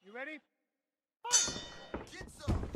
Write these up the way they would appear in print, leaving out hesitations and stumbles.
You ready? Get some.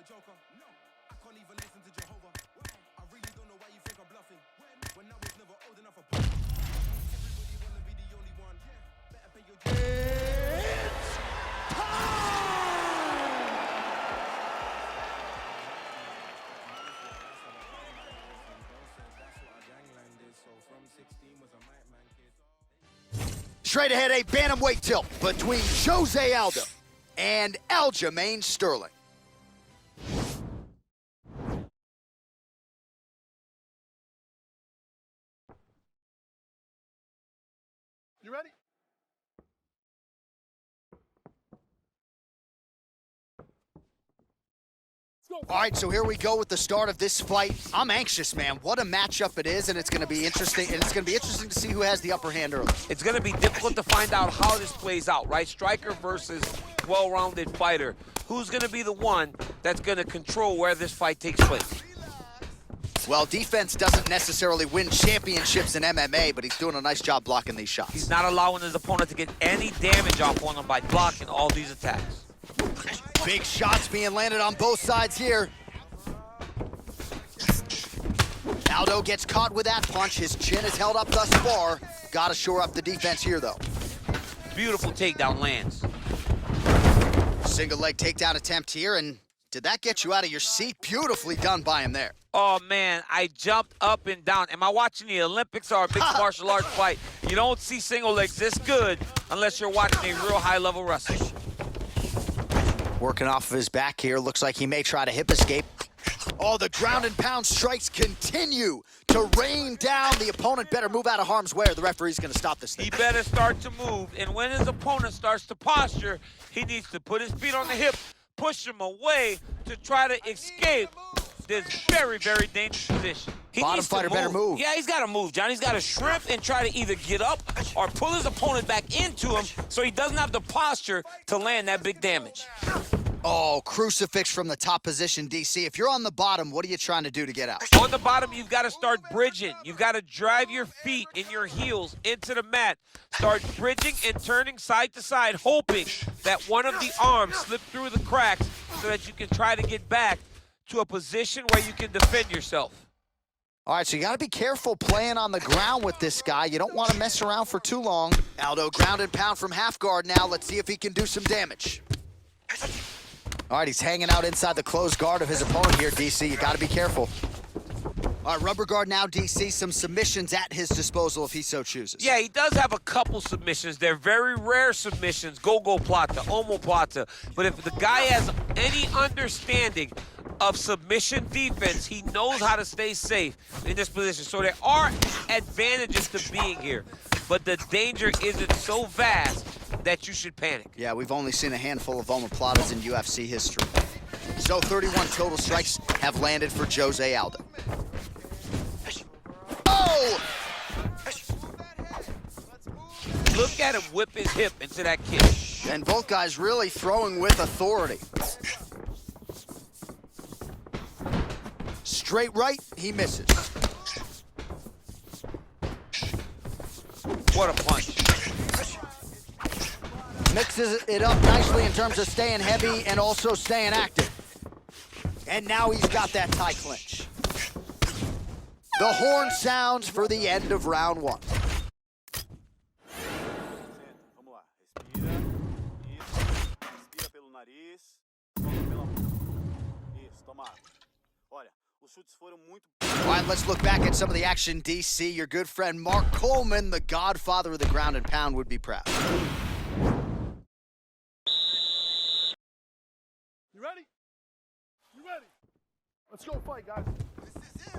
Joker. No, I can't even listen to Jehovah. I really don't know why you think I'm bluffing. When I was never old enough for pussy. Everybody wanna be the only one. Better pay your dues. It's time! Straight ahead, a bantamweight tilt between Jose Aldo and Aljamain Sterling. You ready? All right, so here we go with the start of this fight. I'm anxious, man. What a matchup it is, and it's going to be interesting. And it's going to be interesting to see who has the upper hand early. It's going to be difficult to find out how this plays out, right? Striker versus well-rounded fighter. Who's going to be the one that's going to control where this fight takes place? Well, defense doesn't necessarily win championships in MMA, but he's doing a nice job blocking these shots. He's not allowing his opponent to get any damage off on him by blocking all these attacks. Big shots being landed on both sides here. Aldo gets caught with that punch. His chin is held up thus far. Got to shore up the defense here, though. Beautiful takedown lands. Single leg takedown attempt here, and did that get you out of your seat? Beautifully done by him there. Oh, man, I jumped up and down. Am I watching the Olympics or a mixed martial arts fight? You don't see single legs this good unless you're watching a real high-level wrestler. Working off of his back here. Looks like he may try to hip escape. Oh, the ground and pound strikes continue to rain down. The opponent better move out of harm's way or the referee's going to stop this thing. He better start to move, and when his opponent starts to posture, he needs to put his feet on the hip, push him away to try to escape this very, very dangerous position. He Bottom needs to fighter better move. Yeah, he's got to move, John. He's got to shrimp and try to either get up or pull his opponent back into him so he doesn't have the posture to land that big damage. Oh, crucifix from the top position, DC. If you're on the bottom, what are you trying to do to get out? On the bottom, you've got to start bridging. You've got to drive your feet and your heels into the mat. Start bridging and turning side to side, hoping that one of the arms slip through the cracks so that you can try to get back to a position where you can defend yourself. All right, so you got to be careful playing on the ground with this guy. You don't want to mess around for too long. Aldo ground and pound from half guard now. Let's see if he can do some damage. All right, he's hanging out inside the closed guard of his opponent here, DC. You got to be careful. All right, rubber guard now, DC. Some submissions at his disposal if he so chooses. Yeah, he does have a couple submissions. They're very rare submissions, go-go plata, omoplata. But if the guy has any understanding of submission defense, he knows how to stay safe in this position. So there are advantages to being here, but the danger isn't so vast that you should panic. Yeah, we've only seen a handful of omoplatas in UFC history. So 31 total strikes have landed for Jose Aldo. Oh! Look at him whip his hip into that kick. And both guys really throwing with authority. Straight right, he misses. What a punch. Mixes it up nicely in terms of staying heavy and also staying active. And now he's got that tie clinch. The horn sounds for the end of round one. Vamos lá. Respira. Isso. Respira pelo nariz. Solta pela boca. Isso, toma água. Olha, os chutes foram muito... All right, let's look back at some of the action, DC. Your good friend Mark Coleman, the godfather of the ground and pound, would be proud. You ready? You ready? Let's go fight, guys. This is it.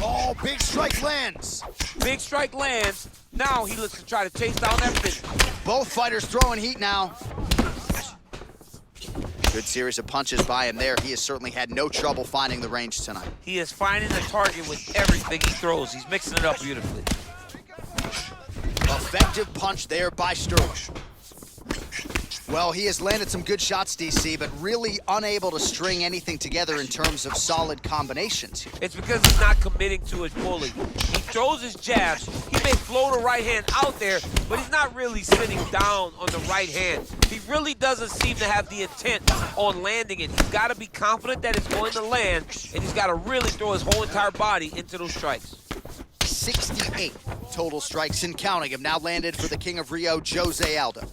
Oh, big strike lands. Big strike lands. Now he looks to try to chase down that finish. Both fighters throwing heat now. Good series of punches by him there. He has certainly had no trouble finding the range tonight. He is finding the target with everything he throws. He's mixing it up beautifully. Effective punch there by Sterling. Well, he has landed some good shots, DC, but really unable to string anything together in terms of solid combinations here. It's because he's not committing to it fully. He throws his jabs. He may float a right hand out there, but he's not really sitting down on the right hand. He really doesn't seem to have the intent on landing it. He's got to be confident that it's going to land, and he's got to really throw his whole entire body into those strikes. 68 total strikes and counting have now landed for the King of Rio, Jose Aldo.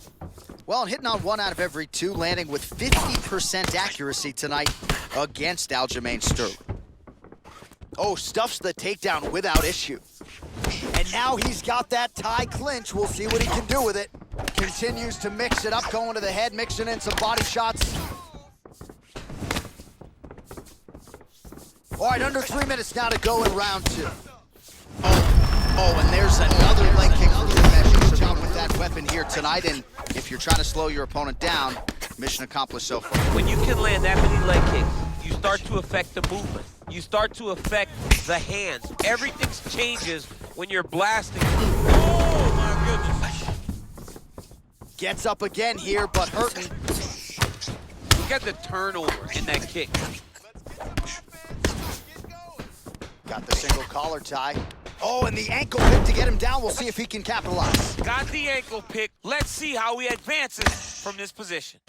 Well, hitting on 1 out of every 2, landing with 50% accuracy tonight against Aljamain Sterling. Oh, stuffs the takedown without issue. And now he's got that tie clinch. We'll see what he can do with it. Continues to mix it up, going to the head, mixing in some body shots. All right, under 3 minutes now to go in round 2. Oh, and there's another leg kick for Umesh. He's jumping with that weapon here tonight, and if you're trying to slow your opponent down, mission accomplished so far. When you can land that many leg kicks, you start to affect the movement. You start to affect the hands. Everything changes when you're blasting. Oh, my goodness. Gets up again here, but hurting. Look at the turnover in that kick. Got the single collar tie. Oh, and the ankle pick to get him down. We'll see if he can capitalize. Got the ankle pick. Let's see how he advances from this position.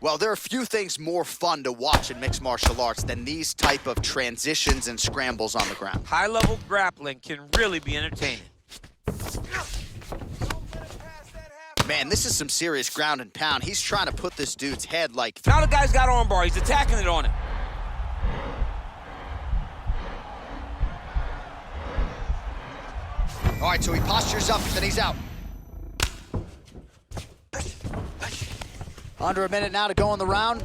Well, there are few things more fun to watch in mixed martial arts than these type of transitions and scrambles on the ground. High-level grappling can really be entertaining. Man, this is some serious ground and pound. He's trying to put this dude's head like... Now the guy's got armbar. He's attacking it on him. All right, so he postures up, then he's out. Under a minute now to go in the round.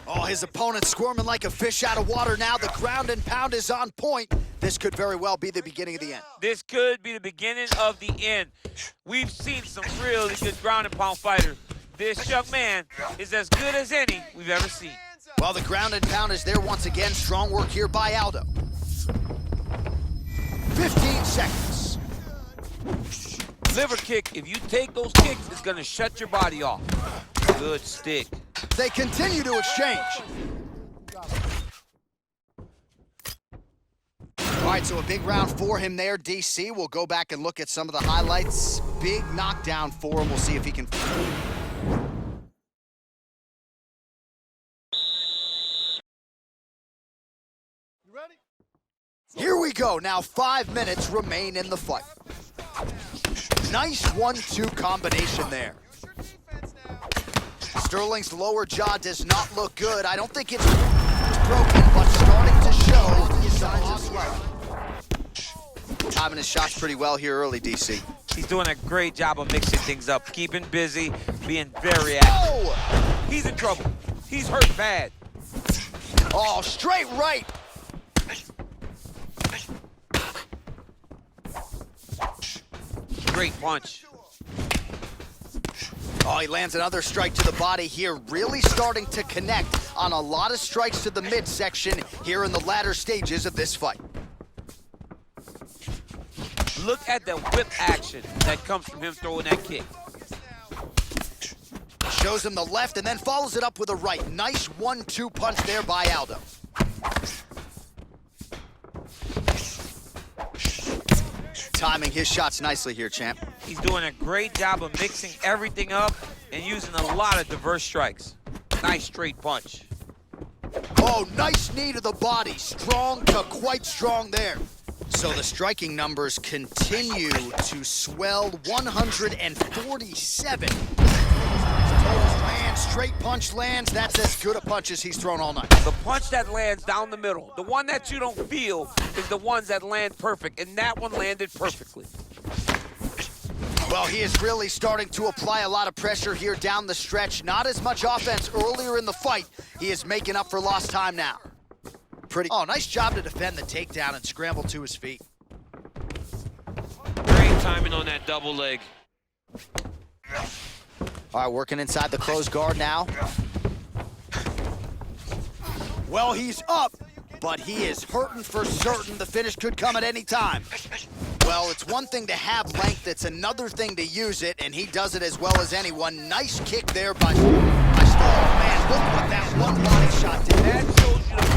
Oh, his opponent's squirming like a fish out of water now. The ground and pound is on point. This could very well be the beginning of the end. This could be the beginning of the end. We've seen some really good ground and pound fighters. This young man is as good as any we've ever seen. Well, the ground and pound is there once again. Strong work here by Aldo. 15 seconds. Liver kick, if you take those kicks, it's gonna shut your body off. Good stick. They continue to exchange. All right, so a big round for him there, DC. We'll go back and look at some of the highlights. Big knockdown for him. We'll see if he can... Here we go. Now 5 minutes remain in the fight. Nice 1-2 combination there. Sterling's lower jaw does not look good. I don't think it's broken, but starting to show signs of swelling. Timing his shots pretty well here early, DC. He's doing a great job of mixing things up, keeping busy, being very active. Oh! He's in trouble. He's hurt bad. Oh, straight right. Great punch. Oh, he lands another strike to the body here, really starting to connect on a lot of strikes to the midsection here in the latter stages of this fight. Look at the whip action that comes from him throwing that kick. Shows him the left and then follows it up with a right. Nice 1-2 punch there by Aldo. Timing his shots nicely here, champ. He's doing a great job of mixing everything up and using a lot of diverse strikes. Nice straight punch. Oh, nice knee to the body. Strong to quite strong there. So the striking numbers continue to swell. 147. Man, straight punch lands. That's as good a punch as he's thrown all night. The punch that lands down the middle, the one that you don't feel, is the ones that land perfect, and that one landed perfectly. Well, he is really starting to apply a lot of pressure here down the stretch. Not as much offense earlier in the fight. He is making up for lost time now. Oh, nice job to defend the takedown and scramble to his feet. Great timing on that double leg. All right, working inside the closed guard now. Well, he's up, but he is hurting for certain. The finish could come at any time. Well, it's one thing to have length, it's another thing to use it, and he does it as well as anyone. Nice kick there by Stone. Man, look what that one body shot did. That shows you the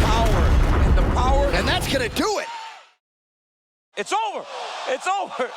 power, And that's gonna do it. It's over. It's over.